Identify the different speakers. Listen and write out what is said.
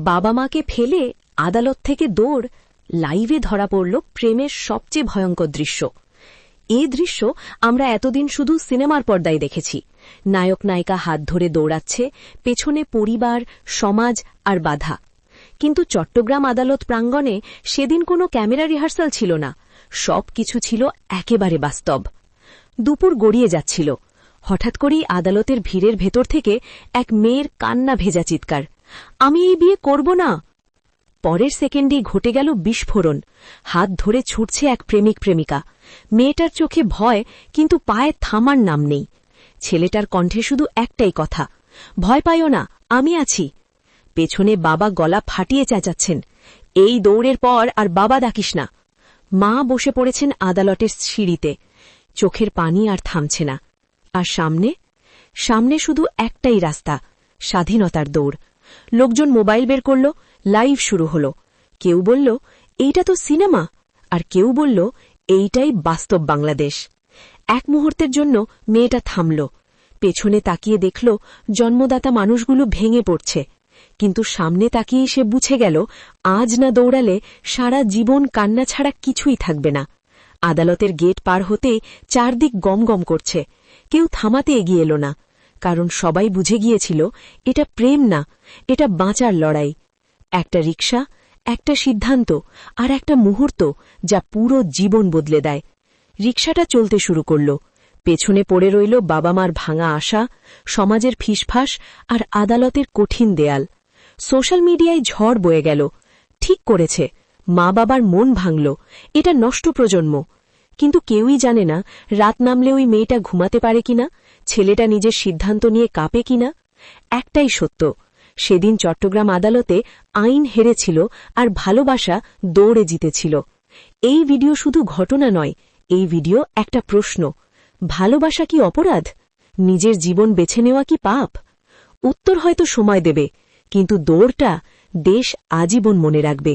Speaker 1: বাবা মাকে ফেলে আদালত থেকে দৌড়, লাইভে ধরা পড়ল প্রেমের সবচেয়ে ভয়ঙ্কর দৃশ্য। এই দৃশ্য আমরা এতদিন শুধু সিনেমার পর্দায় দেখেছি। নায়ক নায়িকা হাত ধরে দৌড়াচ্ছে, পেছনে পরিবার, সমাজ আর বাধা। কিন্তু চট্টগ্রাম আদালত প্রাঙ্গণে সেদিন কোনো ক্যামেরা রিহার্সাল ছিল না, সব কিছু ছিল একেবারে বাস্তব। দুপুর গড়িয়ে যাচ্ছিল, হঠাৎ করেই আদালতের ভিড়ের ভেতর থেকে এক মেয়ের কান্না ভেজা চিৎকার, আমি এই বিয়ে করব না। পরের সেকেন্ডেই ঘটে গেল বিস্ফোরণ। হাত ধরে ছুটছে এক প্রেমিক প্রেমিকা। মেয়েটার চোখে ভয়, কিন্তু পায়ে থামার নাম নেই। ছেলেটার কণ্ঠে শুধু একটাই কথা, ভয় পাইও না, আমি আছি। পেছনে বাবা গলা ফাটিয়ে চেঁচাচ্ছেন, এই দৌড়ের পর আর বাবা ডাকিস না। মা বসে পড়েছেন আদালতের সিঁড়িতে, চোখের পানি আর থামছে না। আর সামনে সামনে শুধু একটাই রাস্তা, স্বাধীনতার দৌড়। লোকজন মোবাইল বের করল, লাইভ শুরু হল। কেউ বলল এইটা তো সিনেমা, আর কেউ বলল এইটাই বাস্তব বাংলাদেশ। এক মুহূর্তের জন্য মেয়েটা থামল, পেছনে তাকিয়ে দেখল জন্মদাতা মানুষগুলো ভেঙে পড়ছে। কিন্তু সামনে তাকিয়েই সে বুঝে গেল, আজ না দৌড়ালে সারা জীবন কান্না ছাড়া কিছুই থাকবে না। আদালতের গেট পার হতেই চারদিক গমগম করছে। কেউ থামাতে এগিয়ে এলো না, কারণ সবাই বুঝে গিয়েছিল এটা প্রেম না, এটা বাঁচার লড়াই। একটা রিকশা, একটা সিদ্ধান্ত, আর একটা মুহূর্ত যা পুরো জীবন বদলে দেয়। রিকশাটা চলতে শুরু করল, পেছনে পড়ে রইল বাবা মার ভাঙা আশা, সমাজের ফিসফাস আর আদালতের কঠিন দেয়াল। সোশ্যাল মিডিয়ায় ঝড় বয়ে গেল, ঠিক করেছে, মা বাবার মন ভাঙল, এটা নষ্ট প্রজন্ম। কিন্তু কেউই জানে না রাত নামলে ওই মেয়েটা ঘুমাতে পারে কিনা, ছেলেটা নিজের সিদ্ধান্ত নিয়ে কাঁপে কিনা। একটাই সত্য, সেদিন চট্টগ্রাম আদালতে আইন হেরেছিল আর ভালোবাসা দৌড়ে জিতেছিল। এই ভিডিও শুধু ঘটনা নয়, এই ভিডিও একটা প্রশ্ন, ভালোবাসা কি অপরাধ? নিজের জীবন বেছে নেওয়া কি পাপ? উত্তর হয়তো সময় দেবে, কিন্তু দৌড়টা দেশ আজীবন মনে রাখবে।